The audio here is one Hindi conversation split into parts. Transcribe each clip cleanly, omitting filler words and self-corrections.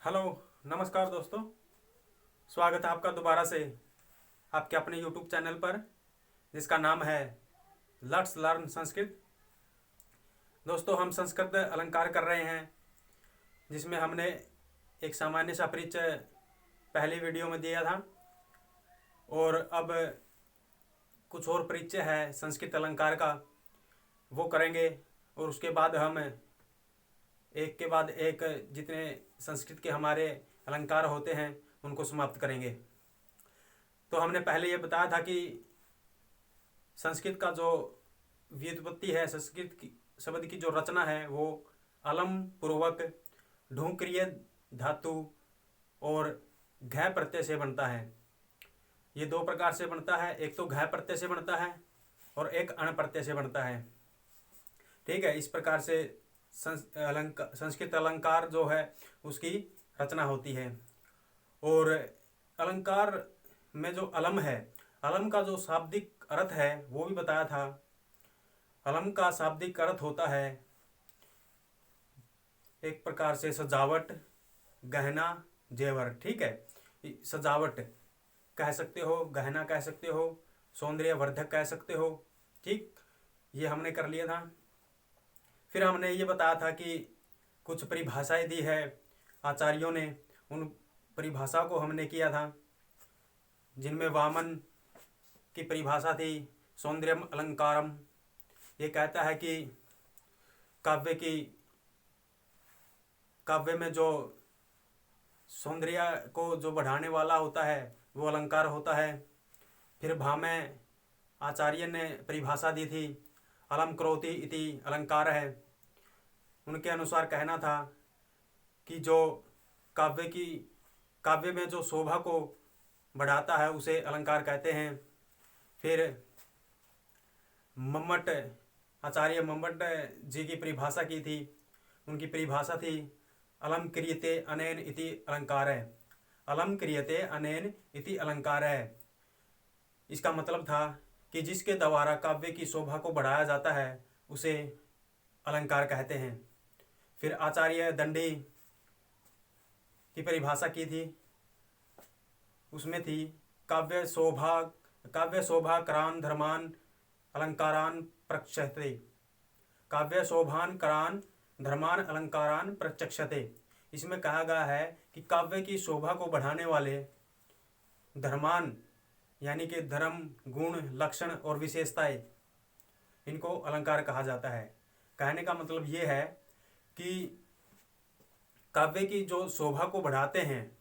हेलो, नमस्कार दोस्तों। स्वागत है आपका दोबारा से आपके अपने यूट्यूब चैनल पर, जिसका नाम है लेट्स लर्न संस्कृत। दोस्तों, हम संस्कृत अलंकार कर रहे हैं, जिसमें हमने एक सामान्य सा परिचय पहली वीडियो में दिया था, और अब कुछ और परिचय है संस्कृत अलंकार का, वो करेंगे। और उसके बाद हम एक के बाद एक जितने संस्कृत के हमारे अलंकार होते हैं उनको समाप्त करेंगे। तो हमने पहले ये बताया था कि संस्कृत का जो व्युत्पत्ति है, संस्कृत की शब्द की जो रचना है, वो अलम पूर्वक ढूंक्रिय धातु और घ प्रत्यय से बनता है। ये दो प्रकार से बनता है, एक तो घ प्रत्यय से बनता है और एक अण प्रत्यय से बनता है। ठीक है, इस प्रकार से संस्कृत अलंकार जो है उसकी रचना होती है। और अलंकार में जो अलम है, अलम का जो शाब्दिक अर्थ है वो भी बताया था। अलम का शाब्दिक अर्थ होता है एक प्रकार से सजावट, गहना, जेवर। ठीक है, सजावट कह सकते हो, गहना कह सकते हो, सौंदर्यवर्धक कह सकते हो। ठीक, ये हमने कर लिया था। फिर हमने ये बताया था कि कुछ परिभाषाएं दी है आचार्यों ने, उन परिभाषा को हमने किया था, जिनमें वामन की परिभाषा थी सौंदर्यम अलंकारम। ये कहता है कि काव्य में जो सौंदर्य को जो बढ़ाने वाला होता है वो अलंकार होता है। फिर भामे आचार्य ने परिभाषा दी थी अलम करोति इति अलंकार है। उनके अनुसार कहना था कि जो काव्य में जो शोभा को बढ़ाता है उसे अलंकार कहते हैं। फिर मम्मट आचार्य मम्मट जी की परिभाषा की थी, उनकी परिभाषा थी अलम क्रियते अनेन इति अलंकार है। अलम क्रियते अनेन इति अलंकार है, इसका मतलब था कि जिसके द्वारा काव्य की शोभा को बढ़ाया जाता है उसे अलंकार कहते हैं। फिर आचार्य दंडी की परिभाषा की थी, उसमें थी काव्य शोभा करान धर्मान अलंकारान प्रचक्षते। काव्य शोभान करान धर्मान अलंकारान प्रचक्षते। इसमें कहा गया है कि काव्य की शोभा को बढ़ाने वाले धर्मान यानी कि धर्म, गुण, लक्षण और विशेषताएं, इनको अलंकार कहा जाता है। कहने का मतलब ये है कि काव्य की जो शोभा को बढ़ाते हैं,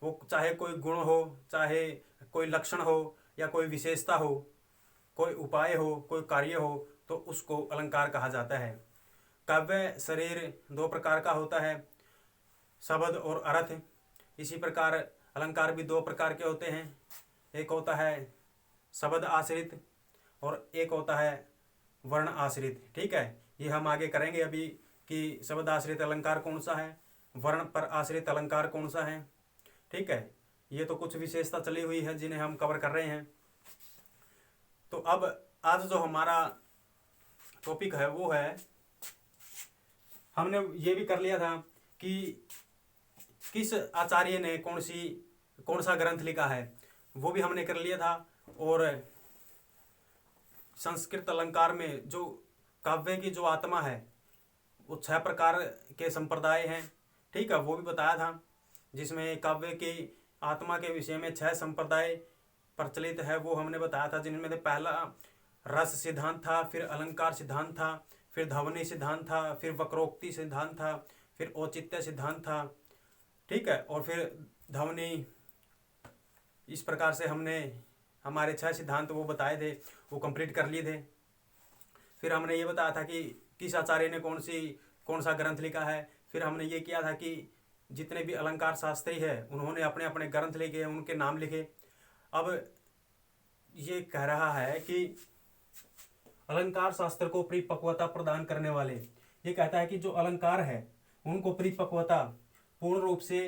वो चाहे कोई गुण हो, चाहे कोई लक्षण हो, या कोई विशेषता हो, कोई उपाय हो, कोई कार्य हो, तो उसको अलंकार कहा जाता है। काव्य शरीर दो प्रकार का होता है, शब्द और अर्थ। इसी प्रकार अलंकार भी दो प्रकार के होते हैं, एक होता है शब्द आश्रित और एक होता है वर्ण आश्रित। ठीक है, ये हम आगे करेंगे अभी कि शब्द आश्रित अलंकार कौन सा है, वर्ण पर आश्रित अलंकार कौन सा है। ठीक है, ये तो कुछ विशेषता चली हुई है जिन्हें हम कवर कर रहे हैं। तो अब आज जो हमारा टॉपिक है वो है, हमने ये भी कर लिया था कि किस आचार्य ने कौन सा ग्रंथ लिखा है, वो भी हमने कर लिया था। और संस्कृत अलंकार में जो काव्य की जो आत्मा है वो 6 प्रकार के संप्रदाय हैं। ठीक है, वो भी बताया था, जिसमें काव्य की आत्मा के विषय में 6 संप्रदाय प्रचलित है, वो हमने बताया था। जिनमें से पहला रस सिद्धांत था, फिर अलंकार सिद्धांत था, फिर ध्वनि सिद्धांत था, फिर वक्रोक्ति सिद्धांत था, फिर औचित्य सिद्धांत था। ठीक है, और फिर ध्वनि। इस प्रकार से हमने हमारे 6 सिद्धांत वो बताए थे, वो कंप्लीट कर लिए थे। फिर हमने ये बताया था कि किस आचार्य ने कौन सा ग्रंथ लिखा है। फिर हमने ये किया था कि जितने भी अलंकार शास्त्री है उन्होंने अपने अपने ग्रंथ लिखे, उनके नाम लिखे। अब ये कह रहा है कि अलंकार शास्त्र को परिपक्वता प्रदान करने वाले, ये कहता है कि जो अलंकार है उनको परिपक्वता, पूर्ण रूप से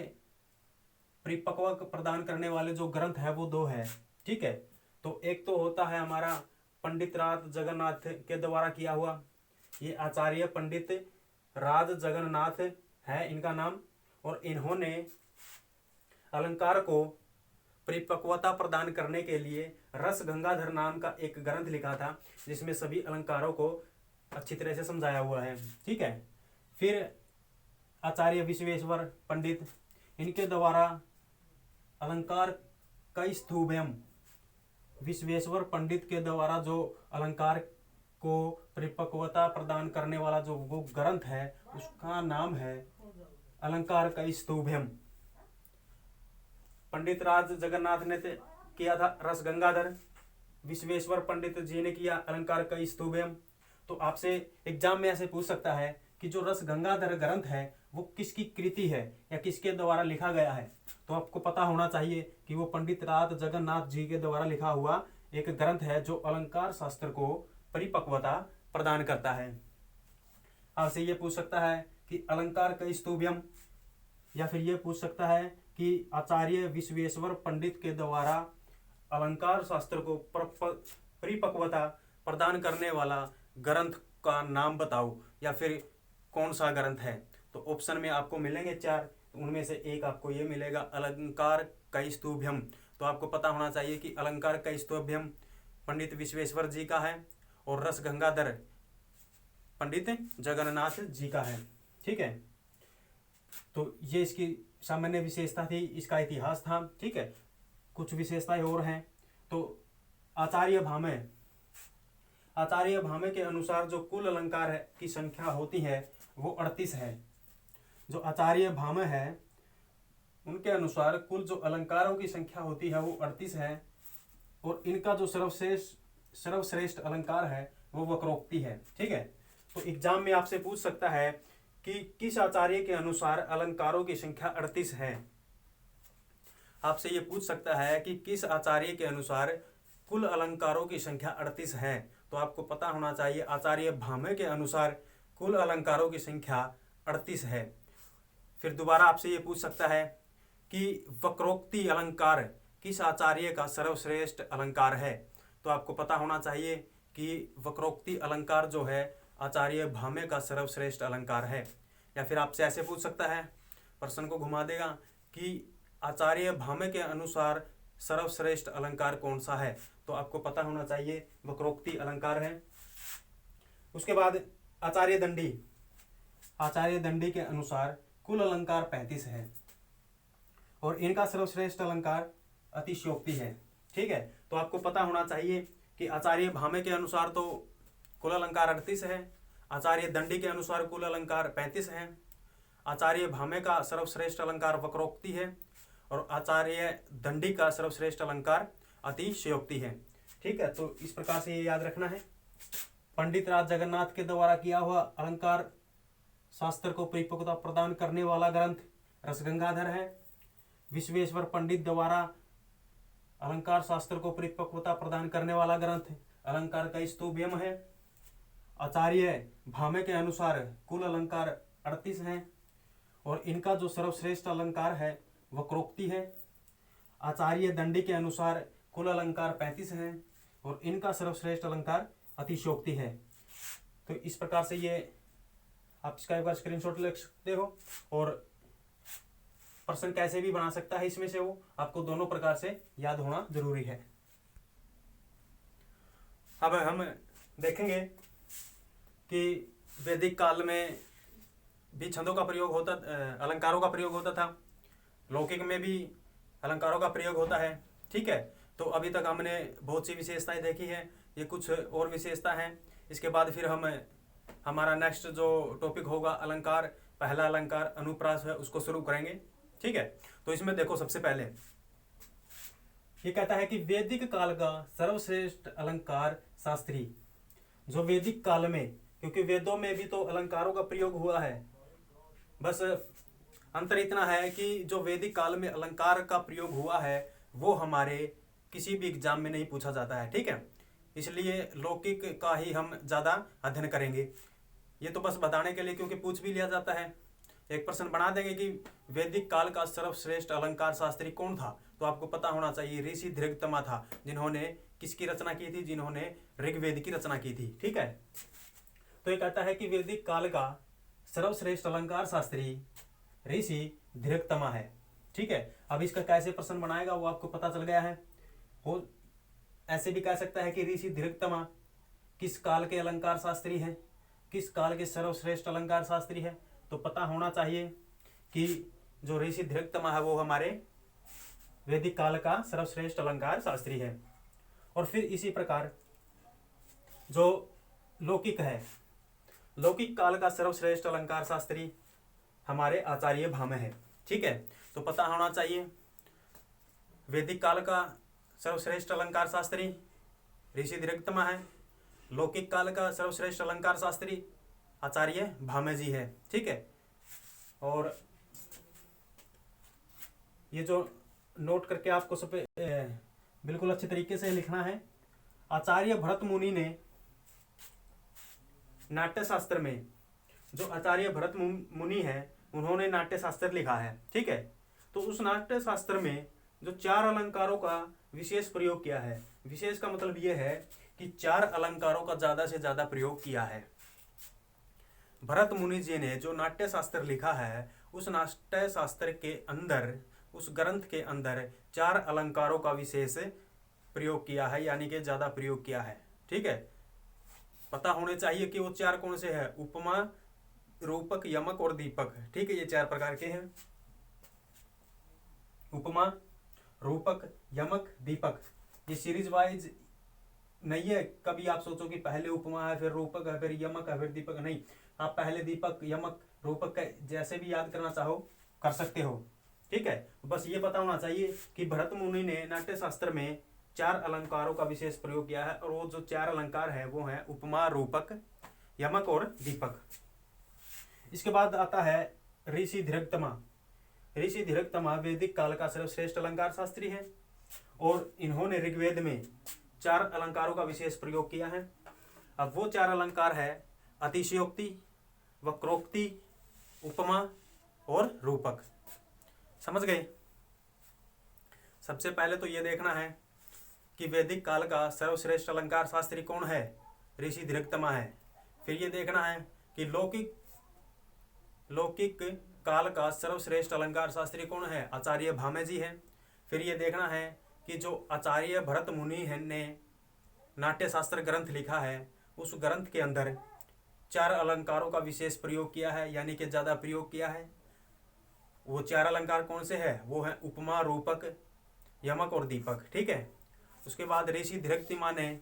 परिपक्व प्रदान करने वाले जो ग्रंथ है वो 2 है। ठीक है, तो एक तो होता है हमारा पंडित राज जगन्नाथ के द्वारा किया हुआ, ये आचार्य पंडित राज जगन्नाथ है इनका नाम। और इन्होंने अलंकार को परिपक्वता प्रदान करने के लिए रस गंगाधर नाम का एक ग्रंथ लिखा था, जिसमें सभी अलंकारों को अच्छी तरह से समझाया हुआ है। ठीक है। फिर आचार्य विश्वेश्वर पंडित, इनके द्वारा अलंकार कैस्तुभ्यम, विश्वेश्वर पंडित के द्वारा जो अलंकार को परिपक्वता प्रदान करने वाला जो वो ग्रंथ है, उसका नाम है अलंकार कैस्तुभ्यम। पंडित राज जगन्नाथ ने किया था रस गंगाधर, विश्वेश्वर पंडित जी ने किया अलंकार कैस्तुभ्यम। तो आपसे एग्जाम में ऐसे पूछ सकता है कि जो रस गंगाधर ग्रंथ है वो किसकी कृति है या किसके द्वारा लिखा गया है। तो आपको पता होना चाहिए कि वो पंडित राज जगन्नाथ जी के द्वारा लिखा हुआ एक ग्रंथ है जो अलंकार शास्त्र को परिपक्वता प्रदान करता है। आपसे ये पूछ सकता है कि अलंकार कैस्तुभ्यम, या फिर ये पूछ सकता है कि आचार्य विश्वेश्वर पंडित के द्वारा अलंकार शास्त्र को परिपक्वता प्रदान करने वाला ग्रंथ का नाम बताओ, या फिर कौन सा ग्रंथ है। तो ऑप्शन में आपको मिलेंगे 4, उनमें से एक आपको ये मिलेगा अलंकार कैस्तुभ्यम। तो आपको पता होना चाहिए कि अलंकार कैस्तुभ्यम पंडित विश्वेश्वर जी का है और रस गंगाधर पंडित जगन्नाथ जी का है। ठीक है। तो ये इसकी सामान्य विशेषता थी, इसका इतिहास था। ठीक है। कुछ विशेषताएं और हैं। तो आचार्य भामे के अनुसार जो कुल अलंकार है की संख्या होती है वो 38 है। जो आचार्य भामे है उनके अनुसार कुल जो अलंकारों की संख्या होती है वो 38 है, और इनका जो सर्वश्रेष्ठ अलंकार है वो वक्रोक्ति है। ठीक है। तो एग्जाम में आपसे पूछ सकता है कि किस आचार्य के अनुसार अलंकारों की संख्या 38 है। आपसे ये पूछ सकता है कि किस आचार्य के अनुसार कुल अलंकारों की संख्या 38 है। तो आपको पता होना चाहिए आचार्य भामे के अनुसार कुल अलंकारों की संख्या 38 है। फिर दोबारा आपसे ये पूछ सकता है कि वक्रोक्ति अलंकार किस आचार्य का सर्वश्रेष्ठ अलंकार है। तो आपको पता होना चाहिए कि वक्रोक्ति अलंकार जो है आचार्य भामे का सर्वश्रेष्ठ अलंकार है। या फिर आपसे ऐसे पूछ सकता है, प्रश्न को घुमा देगा कि आचार्य भामे के अनुसार सर्वश्रेष्ठ अलंकार कौन सा है। तो आपको पता होना चाहिए वक्रोक्ति अलंकार है। उसके बाद आचार्य दंडी के अनुसार कुल अलंकार 35 है और इनका सर्वश्रेष्ठ अलंकार अतिशयोक्ति है। ठीक है। तो आपको पता होना चाहिए कि आचार्य भामे के अनुसार तो कुल अलंकार 38 है, आचार्य दंडी के अनुसार कुल अलंकार 35 है, आचार्य भामे का सर्वश्रेष्ठ अलंकार वक्रोक्ति है और आचार्य दंडी का सर्वश्रेष्ठ अलंकार अतिशयोक्ति है। ठीक है। तो इस प्रकार से ये याद रखना है। पंडित राज जगन्नाथ के द्वारा किया हुआ अलंकार शास्त्र को परिपक्वता प्रदान करने वाला ग्रंथ रसगंगाधर है। विश्वेश्वर पंडित द्वारा अलंकार शास्त्र को परिपक्वता प्रदान करने वाला ग्रंथ अलंकार कैस्तुभ्यम है। आचार्य भामे के अनुसार कुल अलंकार 38 हैं और इनका जो सर्वश्रेष्ठ अलंकार है वक्रोक्ति है। आचार्य दंडी के अनुसार कुल अलंकार 35 हैं और इनका सर्वश्रेष्ठ अलंकार अतिशयोक्ति है। तो इस प्रकार से ये आप इसका एक बार स्क्रीनशॉट ले सकते हो और प्रश्न कैसे भी बना सकता है इसमें से वो आपको दोनों प्रकार से याद होना जरूरी है। अब हम देखेंगे कि वैदिक काल में भी छंदों का प्रयोग होता, अलंकारों का प्रयोग होता था। लौकिक में भी अलंकारों का प्रयोग होता है। ठीक है। तो अभी तक हमने बहुत सी विशेषताएं देखी हैं, ये कुछ और विशेषता हैं। इसके बाद फिर हम हमारा नेक्स्ट जो टॉपिक होगा अलंकार, पहला अलंकार अनुप्रास है, उसको शुरू करेंगे। ठीक है। तो इसमें देखो सबसे पहले ये कहता है कि वैदिक काल का सर्वश्रेष्ठ अलंकार शास्त्री। जो वैदिक काल में, क्योंकि वेदों में भी तो अलंकारों का प्रयोग हुआ है, बस अंतर इतना है कि जो वैदिक काल में अलंकार का प्रयोग हुआ है वो हमारे किसी भी एग्जाम में नहीं पूछा जाता है। ठीक है। इसलिए लौकिक का ही हम ज़्यादा अध्ययन करेंगे। ये तो बस बताने के लिए, क्योंकि पूछ भी लिया जाता है। एक प्रश्न बना देंगे कि वैदिक काल का सर्वश्रेष्ठ अलंकार शास्त्री कौन था। तो आपको पता होना चाहिए ऋषि धृगतमा था, जिन्होंने किसकी रचना की थी, जिन्होंने ऋग्वेद की रचना की थी। ठीक है। तो ये कहता है कि वैदिक काल का सर्वश्रेष्ठ अलंकार शास्त्री ऋषि दीर्घतमा है। ठीक है, अब इसका कैसे प्रश्न बनाएगा वो आपको पता चल गया है। वो ऐसे भी कह सकता है कि ऋषि दीर्घतमा किस काल के अलंकार शास्त्री हैं, किस काल के सर्वश्रेष्ठ अलंकार शास्त्री है। तो पता होना चाहिए कि जो ऋषि दीर्घतमा है वो हमारे वैदिक काल का सर्वश्रेष्ठ अलंकार शास्त्री है। और फिर इसी प्रकार जो लौकिक है, लौकिक काल का सर्वश्रेष्ठ अलंकार शास्त्री हमारे आचार्य भामे है। ठीक है, तो पता होना चाहिए वैदिक काल का सर्वश्रेष्ठ अलंकार शास्त्री ऋषि दीर्घतमा है, लौकिक काल का सर्वश्रेष्ठ अलंकार शास्त्री आचार्य भामे जी है। ठीक है, और ये जो नोट करके आपको सब बिल्कुल अच्छे तरीके से लिखना है। आचार्य भरत मुनि ने नाट्य शास्त्र में, जो आचार्य भरत मुनि है उन्होंने नाट्य शास्त्र लिखा है। ठीक है, तो उस नाट्य शास्त्र में जो 4 अलंकारों का विशेष प्रयोग किया है, विशेष का मतलब यह है कि 4 अलंकारों का ज्यादा से ज्यादा प्रयोग किया है। भरत मुनि जी ने जो नाट्य शास्त्र लिखा है उस नाट्य शास्त्र के अंदर, उस ग्रंथ के अंदर 4 अलंकारों का विशेष प्रयोग किया है, यानी कि ज्यादा प्रयोग किया है। ठीक है, पता होने चाहिए कि वो 4 कौन से है, उपमा, रूपक, यमक और दीपक। ठीक है, ये 4 प्रकार के हैं, उपमा, रूपक, यमक, दीपक। ये सीरीज वाइज नहीं है, कभी आप सोचो कि पहले उपमा है फिर रूपक है फिर यमक है फिर दीपक, नहीं। आप पहले दीपक, यमक, रूपक का जैसे भी याद करना चाहो कर सकते हो। ठीक है, बस ये पता होना चाहिए कि भरत मुनि ने नाट्य शास्त्र में 4 अलंकारों का विशेष प्रयोग किया है, और वो जो 4 अलंकार है वो है उपमा, रूपक, यमक और दीपक। इसके बाद आता है ऋषि दीर्घतमा। ऋषि दीर्घतमा वैदिक काल का सर्वश्रेष्ठ अलंकार शास्त्री है, और इन्होंने ऋग्वेद में 4 अलंकारों का विशेष प्रयोग किया है। अब वो 4 अलंकार है अतिशयोक्ति, वक्रोक्ति, उपमा और रूपक। समझ गए? सबसे पहले तो ये देखना है कि वैदिक काल का सर्वश्रेष्ठ अलंकार शास्त्री कौन है, ऋषि दीर्घतमा है। फिर ये देखना है कि लौकिक काल का सर्वश्रेष्ठ अलंकार शास्त्री कौन है, आचार्य भामे जी हैं। फिर ये देखना है कि जो आचार्य भरत मुनि ने नाट्य शास्त्र ग्रंथ लिखा है उस ग्रंथ के अंदर 4 अलंकारों का विशेष प्रयोग किया है, यानी कि ज़्यादा प्रयोग किया है। वो 4 अलंकार कौन से है, वो है उपमा, रूपक, यमक और दीपक। ठीक है, उसके बाद ऋषि दीर्घतमा ने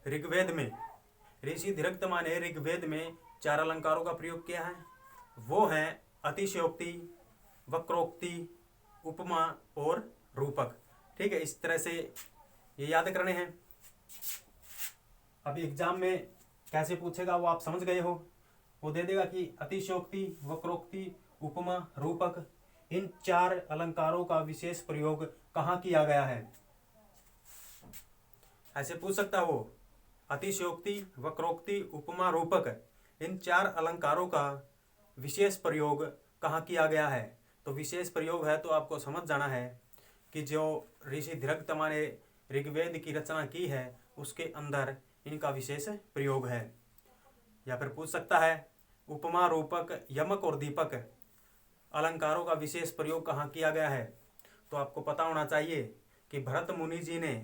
ऋग्वेद में 4 अलंकारों का प्रयोग किया है। वो है अतिशयोक्ति, वक्रोक्ति, उपमा और रूपक। ठीक है, इस तरह से ये याद करने हैं। अभी एग्जाम में कैसे पूछेगा वो आप समझ गए हो। वो दे देगा कि अतिशयोक्ति, वक्रोक्ति, उपमा, रूपक, इन 4 अलंकारों का विशेष प्रयोग कहाँ किया गया है, ऐसे पूछ सकता वो। अतिशयोक्ति, वक्रोक्ति, उपमा, रूपक, इन 4 अलंकारों का विशेष प्रयोग कहाँ किया गया है। तो विशेष प्रयोग है तो आपको समझ जाना है कि जो ऋषि दीर्घतमा ने ऋग्वेद की रचना की है उसके अंदर इनका विशेष प्रयोग है। या फिर पूछ सकता है उपमा, रूपक, यमक और दीपक अलंकारों का विशेष प्रयोग कहाँ किया गया है। तो आपको पता होना चाहिए कि भरत मुनि जी ने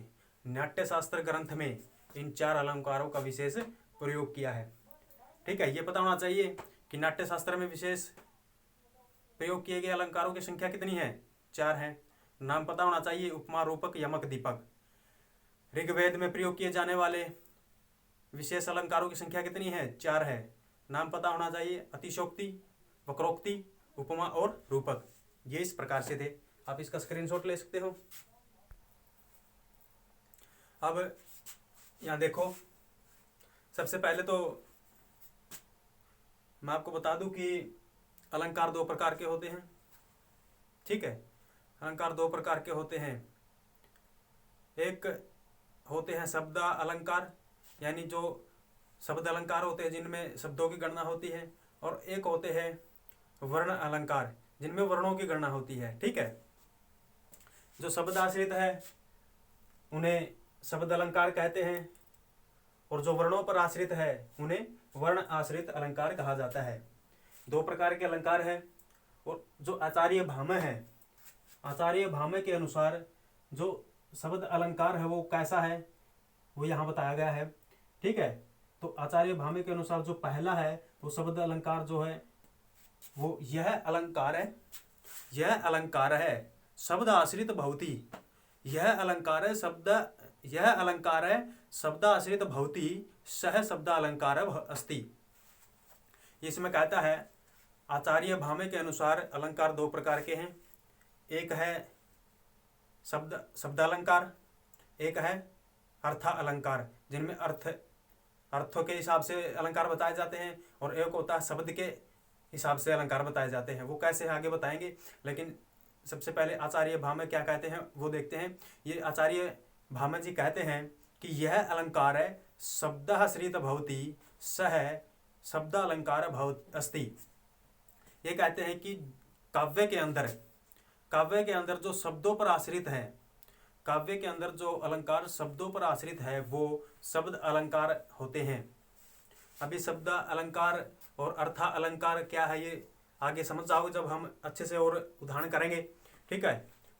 नाट्य शास्त्र ग्रंथ में इन 4 अलंकारों का विशेष प्रयोग किया है। ठीक है, ये पता होना चाहिए कि नाट्य शास्त्र में विशेष प्रयोग किए गए अलंकारों की संख्या कितनी है, 4 है। नाम पता होना चाहिए, उपमा, रूपक, यमक, दीपक। ऋग्वेद में प्रयोग किए जाने वाले विशेष अलंकारों की संख्या कितनी है, 4 है। नाम पता होना चाहिए, अतिशयोक्ति, वक्रोक्ति, उपमा और रूपक। ये इस प्रकार से थे, आप इसका स्क्रीनशॉट ले सकते हो। अब यहाँ देखो, सबसे पहले तो मैं आपको बता दूं कि अलंकार 2 प्रकार के होते हैं। ठीक है, अलंकार 2 प्रकार के होते हैं। एक होते हैं शब्द अलंकार, यानी जो शब्द अलंकार होते हैं जिनमें शब्दों की गणना होती है, और एक होते हैं वर्ण अलंकार जिनमें वर्णों की गणना होती है। ठीक है, जो शब्द आश्रित है उन्हें शब्द अलंकार कहते हैं, और जो वर्णों पर आश्रित है उन्हें वर्ण आश्रित अलंकार कहा जाता है। दो प्रकार के अलंकार है। और जो आचार्य भामह है, आचार्य भामह के अनुसार जो शब्द अलंकार है वो कैसा है, वो यहाँ बताया गया है। ठीक है, तो आचार्य भामह के अनुसार जो पहला है वो शब्द अलंकार जो है वो यह अलंकार है, यह अलंकार है शब्द आश्रित भवति, यह अलंकार है शब्द, यह अलंकार है शब्द आश्रित भवति सह शब्द अलंकार अस्ति। इसमें कहता है आचार्य भामह के अनुसार अलंकार दो प्रकार के हैं, एक है शब्द अलंकार, एक है अर्थ अलंकार, जिनमें अर्थों के हिसाब से अलंकार बताए जाते हैं, और एक होता है शब्द के हिसाब से अलंकार बताए जाते हैं। वो कैसे आगे बताएंगे, लेकिन सबसे पहले आचार्य भामह क्या कहते हैं वो देखते हैं। ये आचार्य भामह जी कहते हैं कि यह अलंकार है शब्द आश्रित भवति सह शब्द अलंकार भवति अस्ति। ये कहते हैं कि काव्य के अंदर जो शब्दों पर आश्रित है, काव्य के अंदर जो अलंकार शब्दों पर आश्रित है वो शब्द अलंकार होते हैं। अभी शब्द अलंकार और अर्थ अलंकार क्या है ये आगे समझ जाओगे जब हम अच्छे से और उदाहरण करेंगे। ठीक है,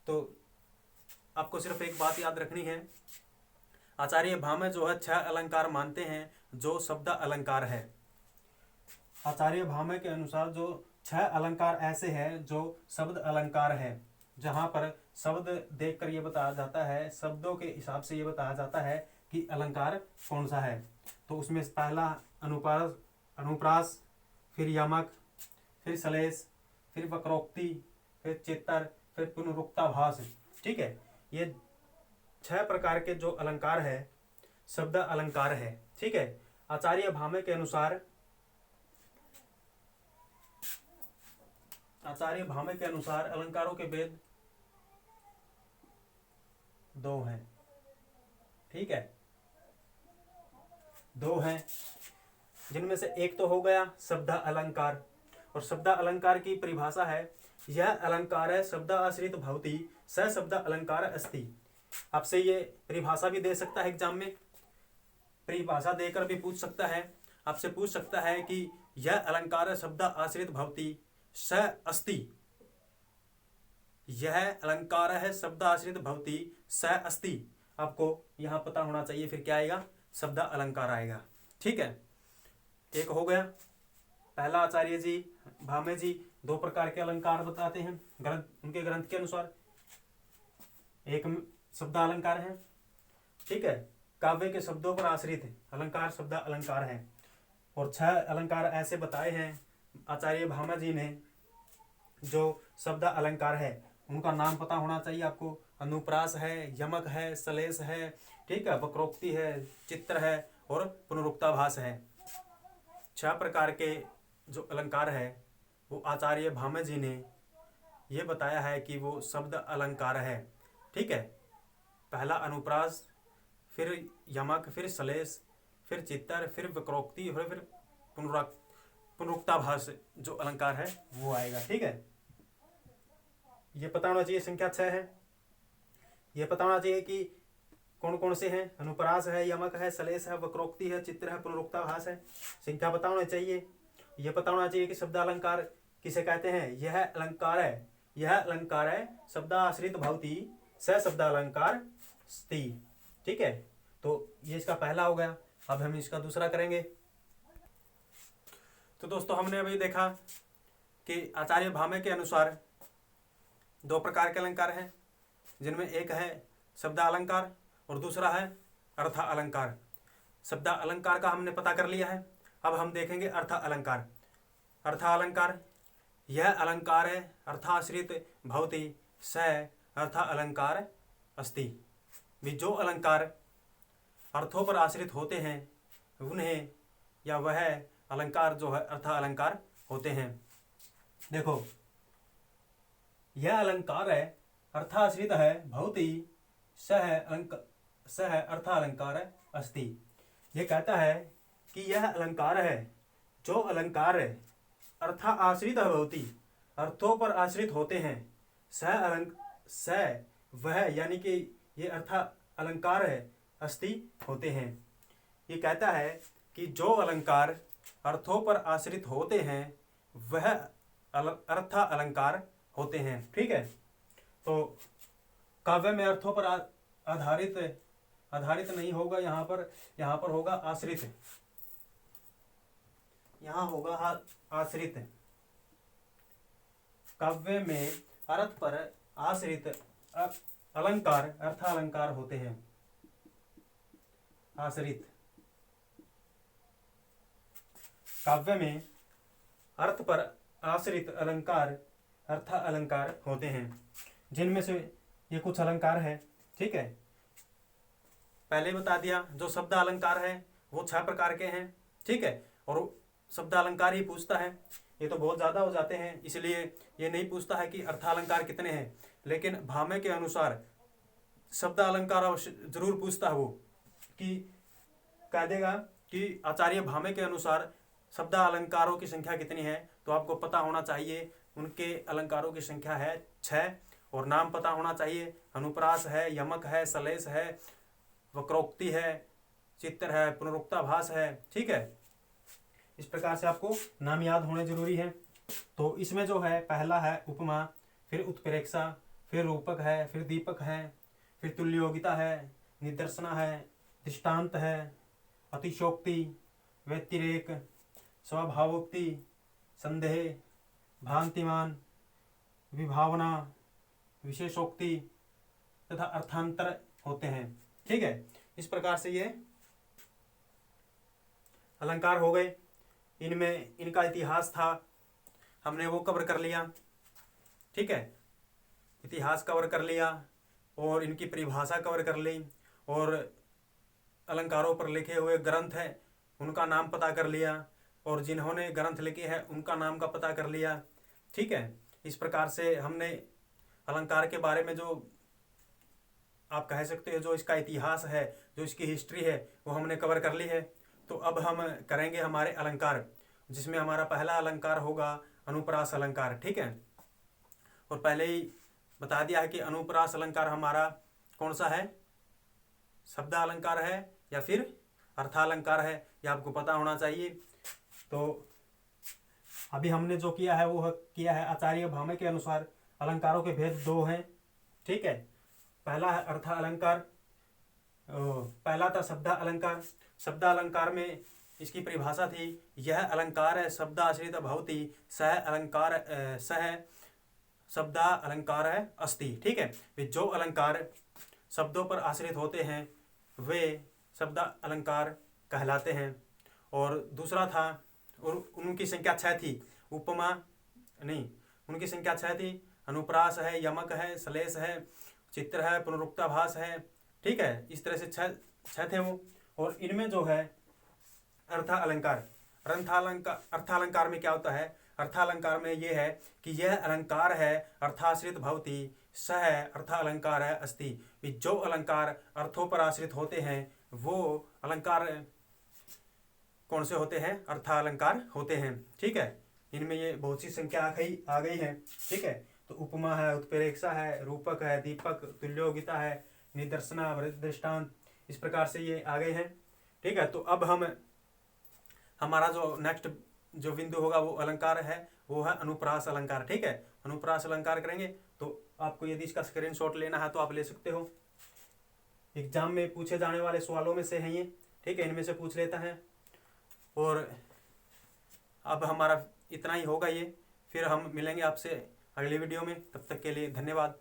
तो आपको सिर्फ एक बात याद रखनी है, आचार्य भामह जो है 6 अलंकार मानते हैं जो शब्द अलंकार है। आचार्य भामह के अनुसार जो 6 अलंकार ऐसे हैं जो शब्द अलंकार है, जहाँ पर शब्द देखकर ये बताया जाता है, शब्दों के हिसाब से ये बताया जाता है कि अलंकार कौन सा है। तो उसमें पहला अनुप्रास, फिर यमक, फिर श्लेष, फिर वक्रोक्ति, फिर चित्तर, फिर पुनरुक्ताभास। ठीक है, ये 6 प्रकार के जो अलंकार है शब्द अलंकार है। ठीक है, आचार्य भामह के अनुसार अलंकारों के भेद 2 हैं। ठीक है, 2 हैं, जिनमें से एक तो हो गया शब्द अलंकार, और शब्द अलंकार की परिभाषा है यह अलंकार है शब्द आश्रित भवति स शब्द अलंकार अस्ति। आपसे ये परिभाषा भी दे सकता है एग्जाम में, परिभाषा देकर भी पूछ सकता है, आपसे पूछ सकता है कि यह अलंकार है शब्द आश्रित भवति स अस्ति, यह अलंकार है शब्द आश्रित भवति स अस्ति। आपको यहाँ पता होना चाहिए, फिर क्या आएगा, शब्द अलंकार आएगा। ठीक है, एक हो गया। पहला आचार्य जी भामह जी 2 प्रकार के अलंकार बताते हैं उनके ग्रंथ के अनुसार। एक शब्द अलंकार है, ठीक है, काव्य के शब्दों पर आश्रित अलंकार शब्द अलंकार है। और 6 अलंकार ऐसे बताए हैं आचार्य भामह जी ने जो शब्द अलंकार है, उनका नाम पता होना चाहिए आपको। अनुप्रास है, यमक है, श्लेष है, ठीक है, वक्रोक्ति है, चित्र है और पुनरुक्ताभास है। 6 प्रकार के जो अलंकार है वो आचार्य भामह जी ने ये बताया है कि वो शब्द अलंकार है। ठीक है, पहला अनुप्रास, फिर यमक, फिर श्लेष, फिर चित्तर, फिर वक्रोक्ति, फिर पुनरुक्ताभास जो अलंकार है वो आएगा। ठीक है, ये पता होना चाहिए संख्या 6 है। ये पता होना चाहिए कि कौन कौन से हैं, अनुप्रास है, यमक है, श्लेष है, वक्रोक्ति है, चित्र है, पुनरुक्ताभास है। संख्या पता होना चाहिए। ये पता होना चाहिए कि शब्द अलंकार किसे कहते हैं। यह अलंकार है शब्द आश्रित भवति स शब्द अलंकार स्ति। ठीक है, तो ये इसका पहला हो गया। अब हम इसका दूसरा करेंगे। तो दोस्तों हमने अभी देखा कि आचार्य भामह के अनुसार 2 प्रकार के अलंकार हैं, जिनमें एक है शब्द अलंकार और दूसरा है अर्थ अलंकार। शब्द अलंकार का हमने पता कर लिया है। अब हम देखेंगे अर्थ अलंकार। अर्थ अलंकार यह अलंकार है अर्थाश्रित भवति स अर्थ अलंकार अस्ति। भी जो अलंकार अर्थों पर आश्रित होते हैं उन्हें या वह अलंकार जो है अर्थ अलंकार होते हैं। देखो, यह अलंकार है अर्थाश्रित है भवति सह अर्थ अलंकार अस्ति। ये कहता है कि यह अलंकार है, जो अलंकार है अर्थ आश्रित भवति अर्थों पर आश्रित होते हैं, स वह यानी कि ये अर्थ अलंकार है अस्ति होते हैं। ये कहता है कि जो अलंकार अर्थों पर आश्रित होते हैं वह अर्थ अलंकार होते हैं। ठीक है, तो काव्य में अर्थों पर आधारित नहीं होगा, यहाँ पर होगा आश्रित, यहाँ होगा आश्रित। काव्य में अर्थ पर आश्रित अलंकार अर्थालंकार होते हैं। आश्रित काव्य में अर्थ पर आश्रित अलंकार अर्थालंकार होते हैं, जिनमें से ये कुछ अलंकार है। ठीक है, पहले बता दिया जो शब्द अलंकार है वो 6 प्रकार के हैं। ठीक है, और शब्द अलंकार ही पूछता है, ये तो बहुत ज़्यादा हो जाते हैं, इसलिए ये नहीं पूछता है कि अर्थालंकार कितने हैं। लेकिन भामे के अनुसार शब्द अलंकार जरूर पूछता है, वो कि कह देगा कि आचार्य भामे के अनुसार शब्द अलंकारों की संख्या कितनी है, तो आपको पता होना चाहिए उनके अलंकारों की संख्या है 6, और नाम पता होना चाहिए। अनुप्रास है, यमक है, सलेश है, वक्रोक्ति है, चित्र है, पुनरुक्ताभास है। ठीक है, इस प्रकार से आपको नाम याद होने जरूरी है। तो इसमें जो है पहला है उपमा, फिर उत्प्रेक्षा, फिर रूपक है, फिर दीपक है, फिर तुल्योगिता है, निदर्शना है, दृष्टांत है, अतिशोक्ति, व्यतिरेक, स्वभावोक्ति, संदेह, भ्रांतिमान, विभावना, विशेषोक्ति तथा अर्थांतर होते हैं। ठीक है, इस प्रकार से ये अलंकार हो गए। इनमें इनका इतिहास था, हमने वो कवर कर लिया। ठीक है, इतिहास कवर कर लिया और इनकी परिभाषा कवर कर ली, और अलंकारों पर लिखे हुए ग्रंथ हैं उनका नाम पता कर लिया, और जिन्होंने ग्रंथ लिखे हैं उनका नाम का पता कर लिया। ठीक है, इस प्रकार से हमने अलंकार के बारे में जो आप कह सकते हो जो इसका इतिहास है, जो इसकी हिस्ट्री है, वो हमने कवर कर ली है। तो अब हम करेंगे हमारे अलंकार, जिसमें हमारा पहला अलंकार होगा अनुप्रास अलंकार। ठीक है, और पहले ही बता दिया है कि अनुप्रास अलंकार हमारा कौन सा है, शब्द अलंकार है या फिर अर्थालंकार है, यह आपको पता होना चाहिए। तो अभी हमने जो किया है वो किया है आचार्य भामे के अनुसार अलंकारों के भेद 2 हैं। ठीक है, पहला है अर्थ अलंकार, पहला था शब्द अलंकार। शब्द अलंकार में इसकी परिभाषा थी, यह अलंकार है शब्द आश्रित भवति सह अलंकार सह शब्द अलंकार है अस्ति। ठीक है, जो अलंकार शब्दों पर आश्रित होते हैं वे शब्द अलंकार कहलाते हैं। और दूसरा था, और उनकी संख्या 6 थी, उपमा नहीं, उनकी संख्या 6 थी, अनुप्रास है, यमक है, सलेश है, चित्र है, पुनरुक्ताभास है। ठीक है, इस तरह से 6 थे वो। और इनमें जो है अर्थालंकार, अर्थालंकार में क्या होता है, अर्थालंकार में ये है कि यह अलंकार है अर्थाश्रित भवति सह अर्थालंकार है अस्ति। जो अलंकार अर्थों पर आश्रित होते हैं वो अलंकार कौन से होते हैं, अर्थालंकार होते हैं। ठीक है, इनमें ये बहुत सी संख्या आ गई है। ठीक है, तो उपमा है, उत्प्रेक्षा है, रूपक है, दीपक, तुल्योगिता है, निदर्शना, दृष्टांत, इस प्रकार से ये आ गए हैं। ठीक है, तो अब हमारा जो नेक्स्ट जो बिंदु होगा वो अलंकार है, वो है अनुप्रास अलंकार। ठीक है, अनुप्रास अलंकार करेंगे। तो आपको यदि इसका स्क्रीनशॉट लेना है तो आप ले सकते हो, एग्जाम में पूछे जाने वाले सवालों में से हैं ये। ठीक है, इनमें से पूछ लेता है। और अब हमारा इतना ही होगा ये, फिर हम मिलेंगे आपसे अगले वीडियो में। तब तक के लिए धन्यवाद।